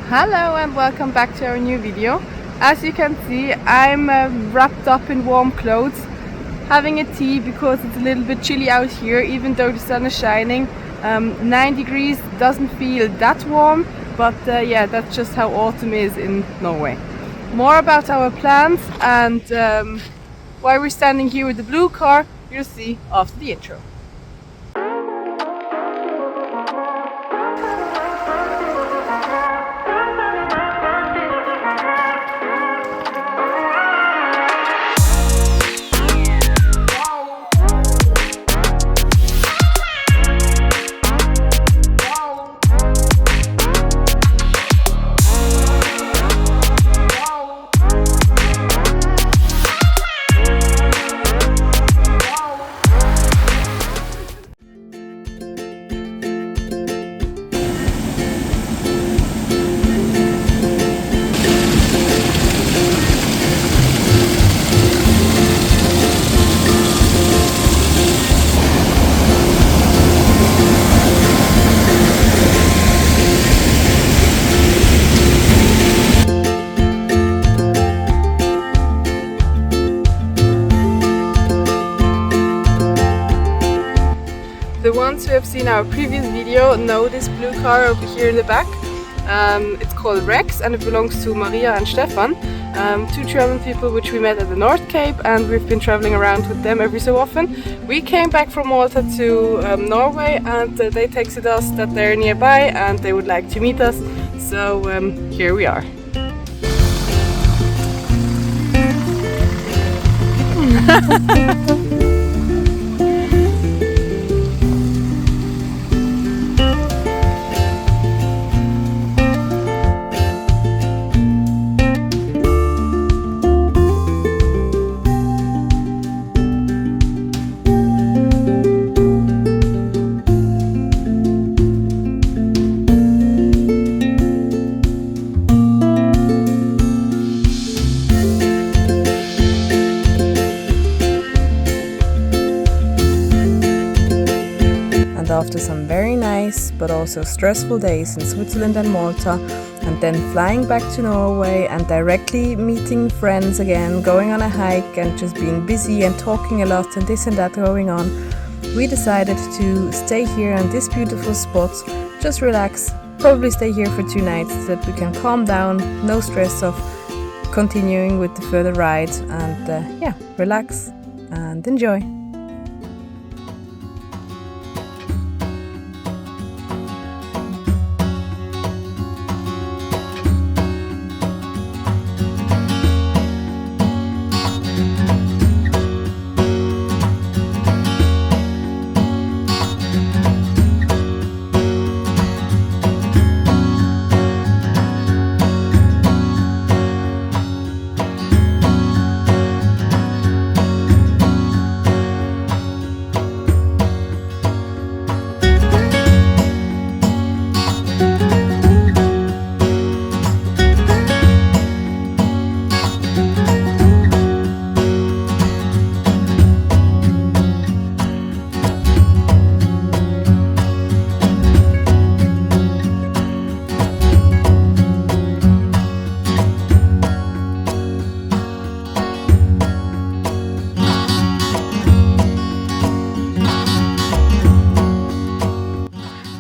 Hello and welcome back to our new video. As you can see, I'm wrapped up in warm clothes, having a tea because it's a little bit chilly out here even though the sun is shining. 9 degrees doesn't feel that warm, but yeah, that's just how autumn is in Norway. More about our plans and why we're standing here with the blue car, you'll see after the intro. The ones who have seen our previous video know this blue car over here in the back. It's called Rex and it belongs to Maria and Stephan, two German people which we met at the North Cape, and we've been traveling around with them every so often. We came back from Malta to Norway and they texted us that they're nearby and they would like to meet us, so here we are. After some very nice but also stressful days in Switzerland and Malta, and then flying back to Norway and directly meeting friends again, going on a hike and just being busy and talking a lot and this and that going on, we decided to stay here on this beautiful spot, just relax, probably stay here for 2 nights so that we can calm down, no stress of continuing with the further ride, and yeah, relax and enjoy.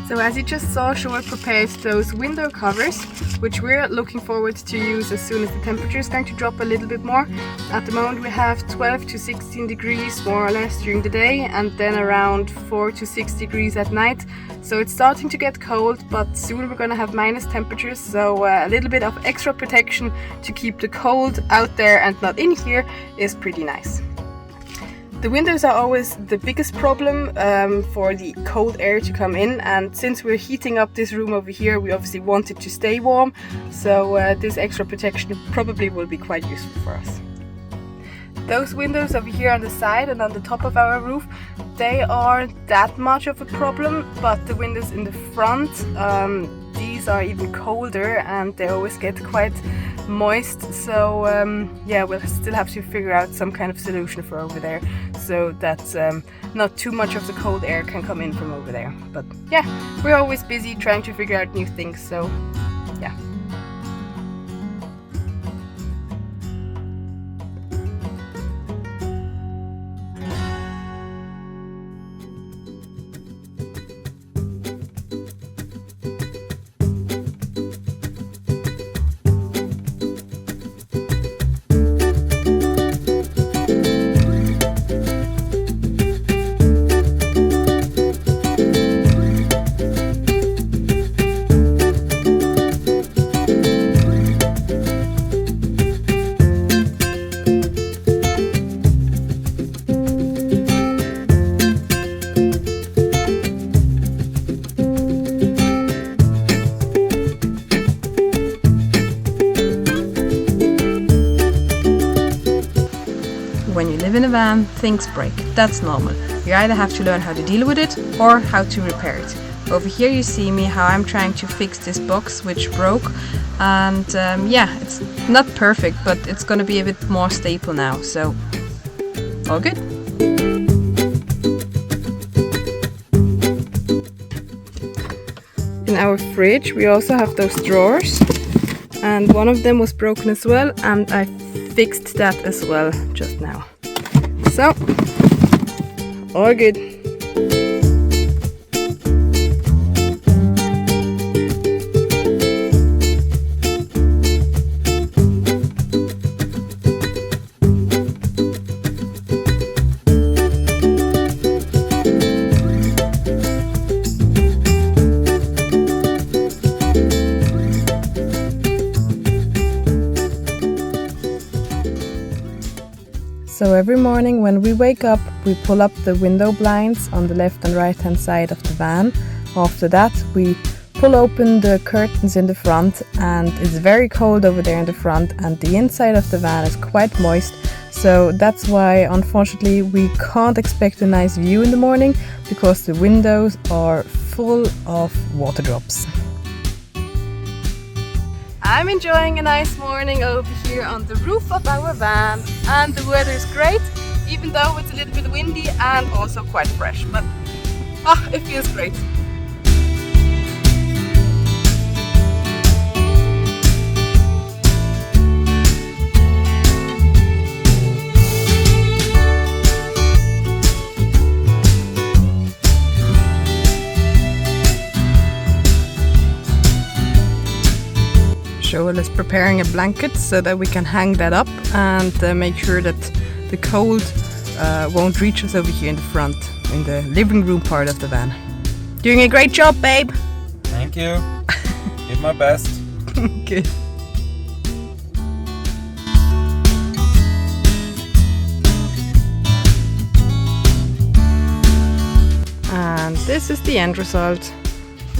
So as you just saw, Joel prepared those window covers, which we're looking forward to use as soon as the temperature is going to drop a little bit more. At the moment we have 12 to 16 degrees more or less during the day, and then around 4 to 6 degrees at night. So it's starting to get cold, but soon we're going to have minus temperatures, so a little bit of extra protection to keep the cold out there and not in here is pretty nice. The windows are always the biggest problem for the cold air to come in, and since we're heating up this room over here, we obviously want it to stay warm, so this extra protection probably will be quite useful for us. Those windows over here on the side and on the top of our roof, they aren't that much of a problem, but the windows in the front, these are even colder and they always get quite moist, so yeah, we'll still have to figure out some kind of solution for over there so that not too much of the cold air can come in from over there. But yeah, we're always busy trying to figure out new things, so yeah. When you live in a van, things break. That's normal. You either have to learn how to deal with it or how to repair it. Over here you see me how I'm trying to fix this box which broke, and yeah, it's not perfect, but it's gonna be a bit more stable now, so all good. In our fridge we also have those drawers, and one of them was broken as well, and I fixed that as well just now. So, all good. So every morning when we wake up, we pull up the window blinds on the left and right hand side of the van. After that, we pull open the curtains in the front, and it's very cold over there in the front, and the inside of the van is quite moist. So that's why, unfortunately, we can't expect a nice view in the morning because the windows are full of water drops. I'm enjoying a nice morning over here on the roof of our van, and the weather is great, even though it's a little bit windy and also quite fresh, but it feels great. Joel is preparing a blanket so that we can hang that up and make sure that the cold won't reach us over here in the front, in the living room part of the van. Doing a great job, babe! Thank you. Did my best. Good. And this is the end result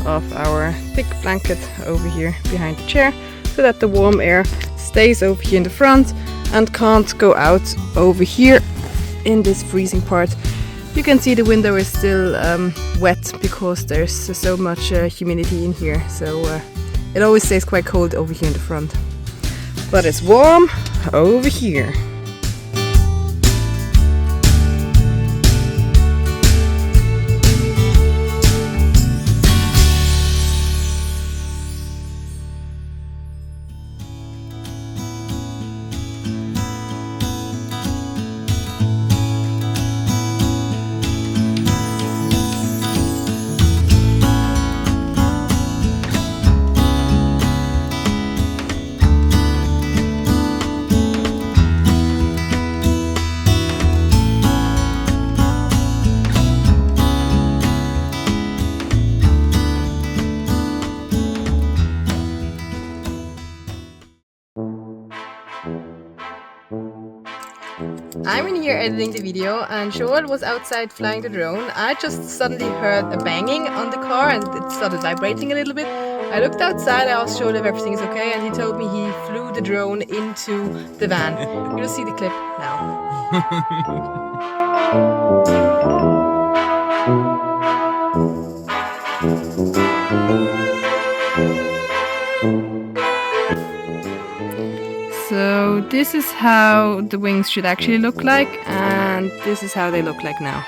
of our thick blanket over here behind the chair, so that the warm air stays over here in the front and can't go out over here in this freezing part. You can see the window is still wet because there's so much humidity in here, so it always stays quite cold over here in the front, but it's warm over here. I'm in here editing the video, and Joel was outside flying the drone. I just suddenly heard a banging on the car and it started vibrating a little bit. I looked outside, I asked Joel if everything is okay, and he told me he flew the drone into the van. You'll see the clip now. So this is how the wings should actually look like, and this is how they look like now.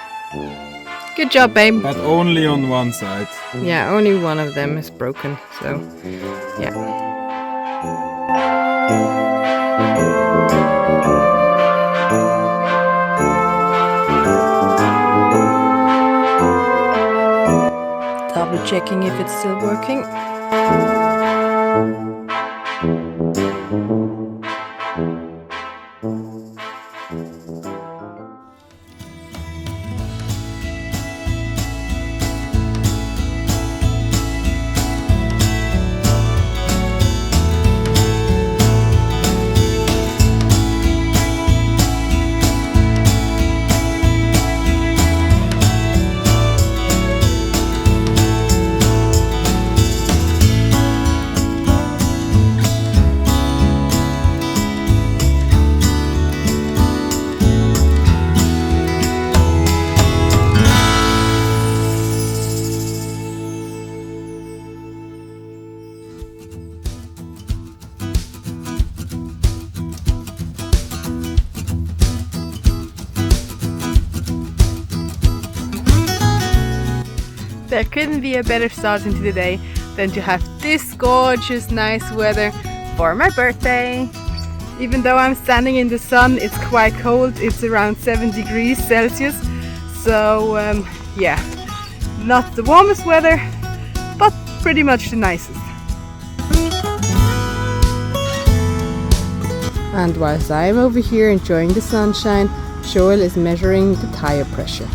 Good. Good job, babe. But only on one side. Yeah, only one of them is broken, so yeah. Double checking if it's still working. There couldn't be a better start into the day than to have this gorgeous, nice weather for my birthday. Even though I'm standing in the sun, it's quite cold. It's around 7 degrees Celsius. So yeah, not the warmest weather, but pretty much the nicest. And whilst I'm over here enjoying the sunshine, Joel is measuring the tire pressure.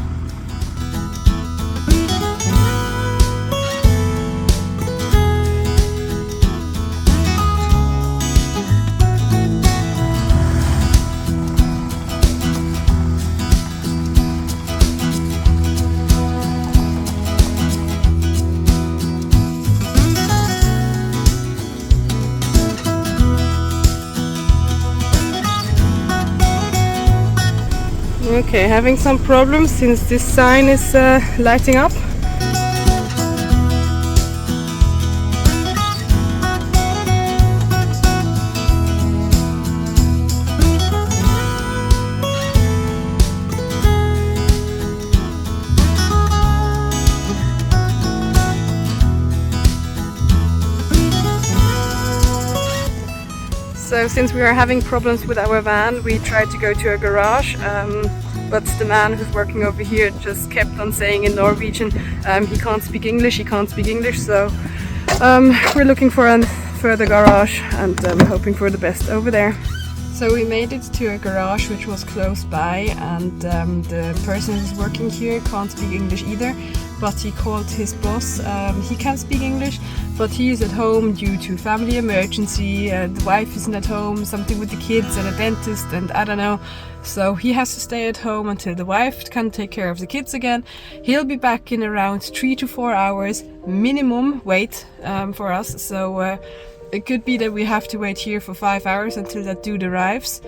Okay, having some problems since this sign is lighting up. So since we are having problems with our van, we tried to go to a garage, but the man who's working over here just kept on saying in Norwegian he can't speak English, so we're looking for a further garage and hoping for the best over there. So we made it to a garage which was close by, and the person who's working here can't speak English either, but he called his boss. He can speak English, but he is at home due to family emergency, the wife isn't at home, something with the kids and a dentist and I don't know. So he has to stay at home until the wife can take care of the kids again. He'll be back in around 3 to 4 hours minimum wait for us. So it could be that we have to wait here for 5 hours until that dude arrives.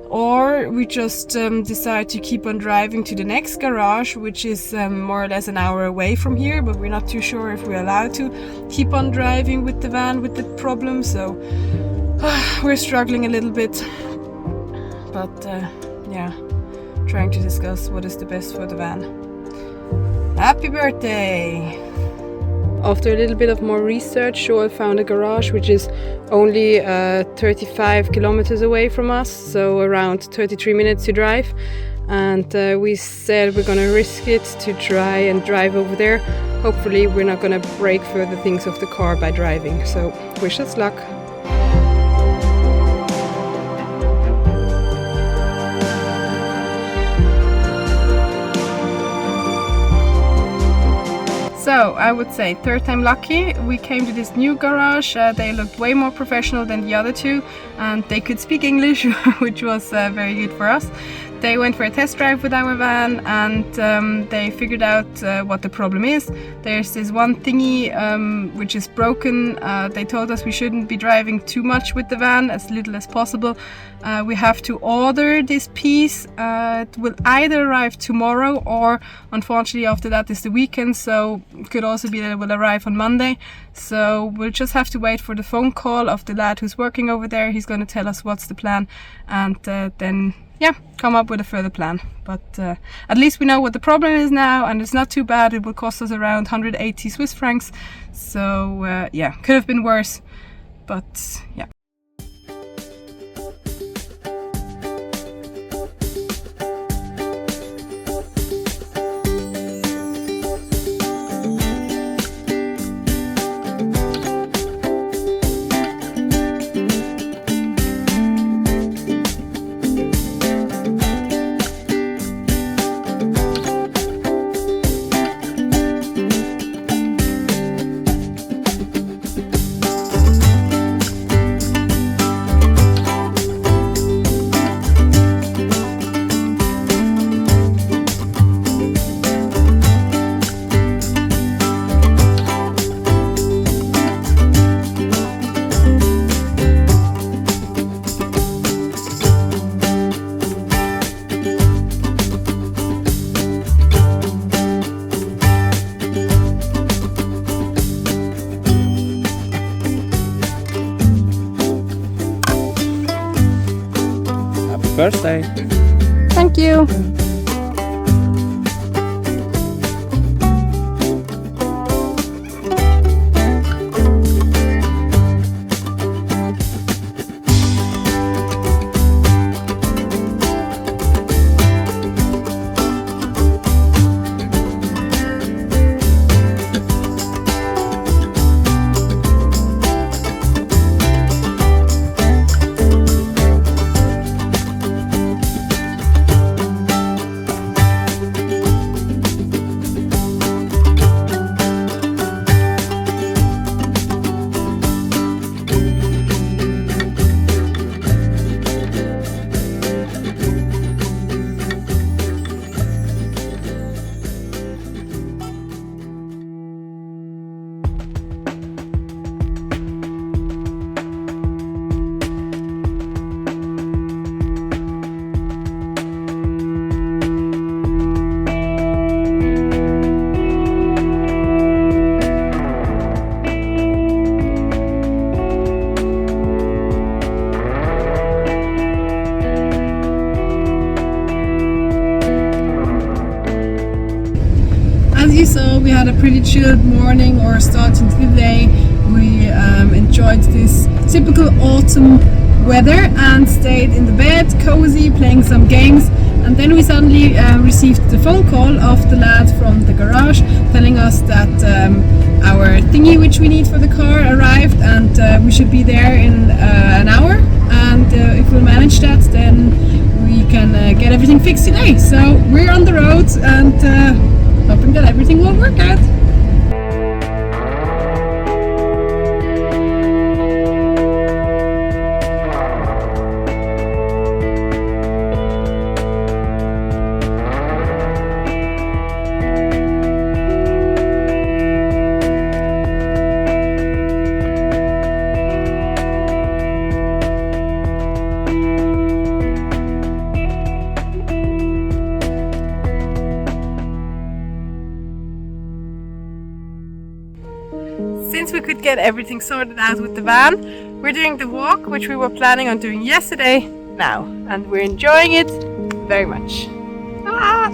Or we just decide to keep on driving to the next garage, which is more or less an hour away from here, but we're not too sure if we're allowed to keep on driving with the van with the problem. So we're struggling a little bit, but yeah, trying to discuss what is the best for the van. Happy birthday! After a little bit of more research, Joel found a garage which is only 35 kilometers away from us, so around 33 minutes to drive. And we said we're gonna risk it to try and drive over there. Hopefully we're not gonna break further things off the car by driving, so wish us luck. So I would say third time lucky. We came to this new garage. They looked way more professional than the other two, and they could speak English, which was very good for us. They went for a test drive with our van, and they figured out what the problem is. There's this one thingy which is broken. They told us we shouldn't be driving too much with the van, as little as possible. We have to order this piece. It will either arrive tomorrow, or unfortunately after that is the weekend, so it could also be that it will arrive on Monday. So we'll just have to wait for the phone call of the lad who's working over there. He's going to tell us what's the plan, and then yeah, come up with a further plan. But at least we know what the problem is now, and it's not too bad. It will cost us around 180 Swiss francs. So yeah, could have been worse, but yeah. Birthday. Thank you. As you saw, we had a pretty chilled morning or start into the day. We enjoyed this typical autumn weather and stayed in the bed, cozy, playing some games. And then we suddenly received the phone call of the lad from the garage telling us that our thingy which we need for the car arrived, and we should be there in an hour. And if we'll manage that, then we can get everything fixed today. So we're on the road and hoping that everything will work out. Since we could get everything sorted out with the van, we're doing the walk which we were planning on doing yesterday now, and we're enjoying it very much. Ah!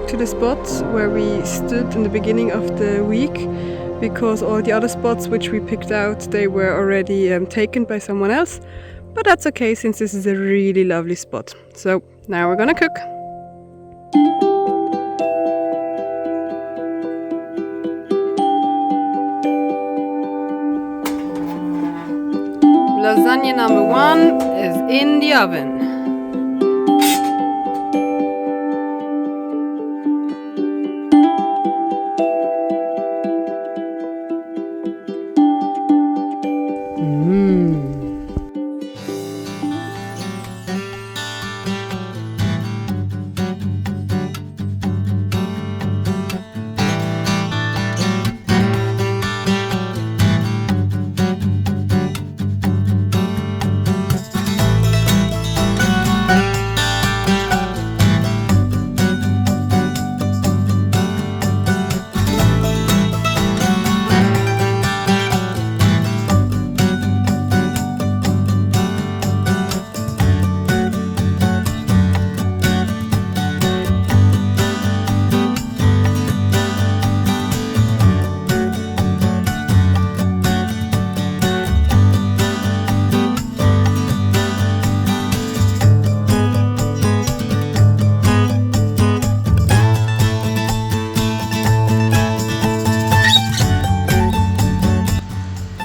to the spot where we stood in the beginning of the week, because all the other spots which we picked out, they were already taken by someone else. But that's okay, since this is a really lovely spot. So now we're gonna cook. Lasagna number 1 is in the oven.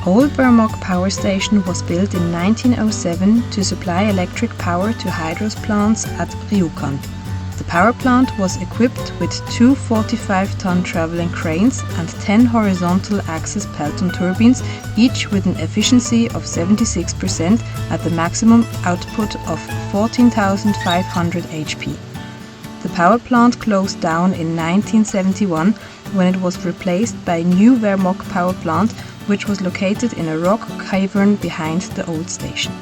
Old Vermont Power Station was built in 1907 to supply electric power to Hydro's plants at Ryukan. The power plant was equipped with 2 45-ton traveling cranes and 10 horizontal axis Pelton turbines, each with an efficiency of 76% at the maximum output of 14,500 HP. The power plant closed down in 1971 when it was replaced by a new Vermont power plant, which was located in a rock cavern behind the old station.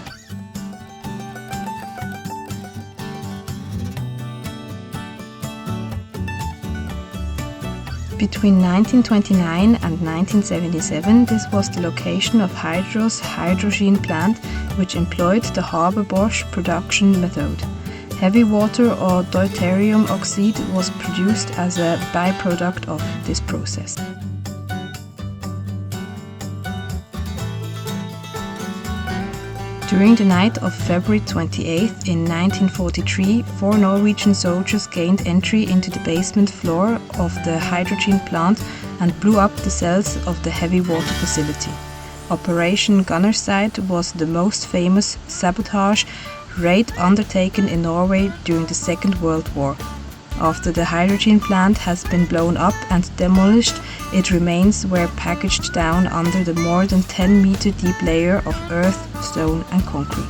Between 1929 and 1977, this was the location of Hydro's hydrogen plant, which employed the Haber-Bosch production method. Heavy water or deuterium oxide was produced as a byproduct of this process. During the night of February 28th in 1943, 4 Norwegian soldiers gained entry into the basement floor of the hydrogen plant and blew up the cells of the heavy water facility. Operation Gunnerside was the most famous sabotage raid undertaken in Norway during the Second World War. After the hydrogen plant has been blown up and demolished, its remains were packaged down under the more than 10-meter deep layer of earth, stone and concrete.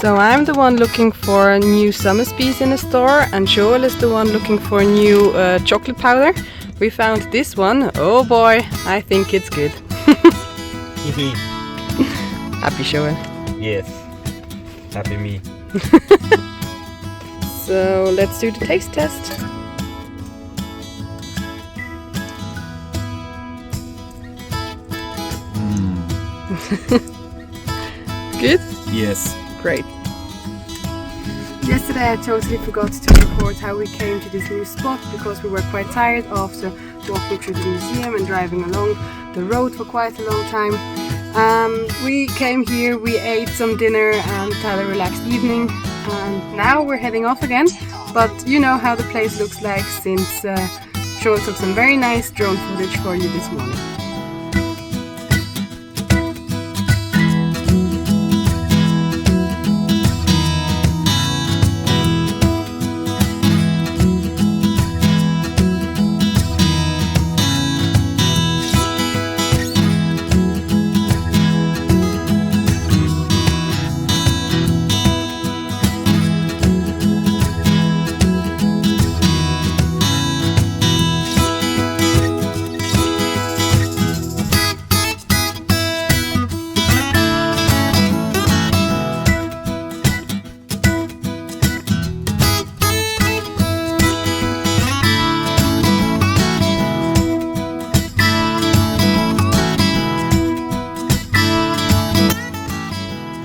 So I'm the one looking for new summer speas in the store, and Joel is the one looking for new chocolate powder. We found this one. Oh boy, I think it's good. Happy Joel? Yes. Happy me. So let's do the taste test. Good? Yes. Great. Yes, Yesterday I totally forgot to record how we came to this new spot because we were quite tired after walking through the museum and driving along the road for quite a long time. We came here, we ate some dinner and had a relaxed evening, and now we're heading off again. But you know how the place looks like since Joel took some very nice drone footage for you this morning.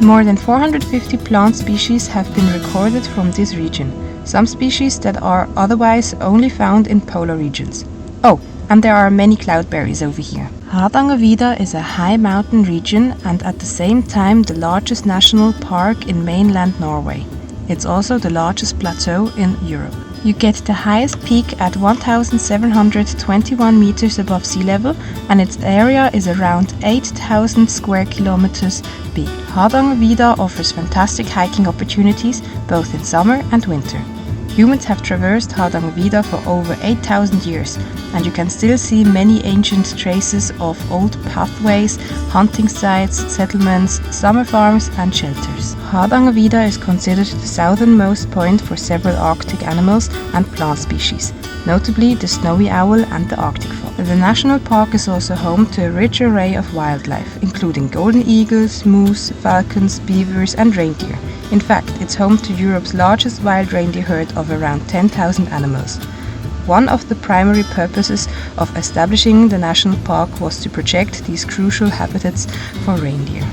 More than 450 plant species have been recorded from this region, some species that are otherwise only found in polar regions. Oh, and there are many cloudberries over here. Hardangervidda is a high mountain region and at the same time the largest national park in mainland Norway. It's also the largest plateau in Europe. You get the highest peak at 1,721 meters above sea level, and its area is around 8,000 square kilometers big. Hardangervidda offers fantastic hiking opportunities both in summer and winter. Humans have traversed Hardangervidda for over 8,000 years, and you can still see many ancient traces of old pathways, hunting sites, settlements, summer farms and shelters. Hardangervidda is considered the southernmost point for several Arctic animals and plant species, notably the snowy owl and the Arctic fox. The national park is also home to a rich array of wildlife, including golden eagles, moose, falcons, beavers and reindeer. In fact, it's home to Europe's largest wild reindeer herd of around 10,000 animals. One of the primary purposes of establishing the national park was to protect these crucial habitats for reindeer.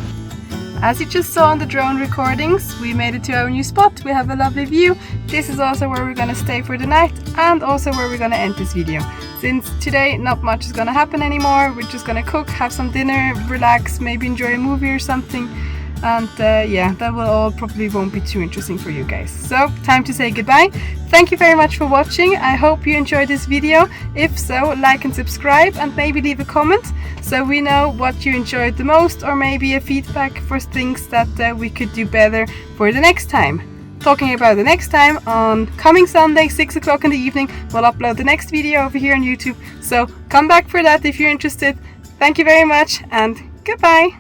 As you just saw on the drone recordings, we made it to our new spot. We have a lovely view. This is also where we're gonna stay for the night and also where we're gonna end this video. Since today not much is gonna happen anymore, we're just gonna cook, have some dinner, relax, maybe enjoy a movie or something. And yeah, that will all probably won't be too interesting for you guys. So, time to say goodbye. Thank you very much for watching. I hope you enjoyed this video. If so, like and subscribe and maybe leave a comment so we know what you enjoyed the most, or maybe a feedback for things that we could do better for the next time. Talking about the next time, on coming Sunday, 6 o'clock in the evening, we'll upload the next video over here on YouTube. So come back for that if you're interested. Thank you very much and goodbye.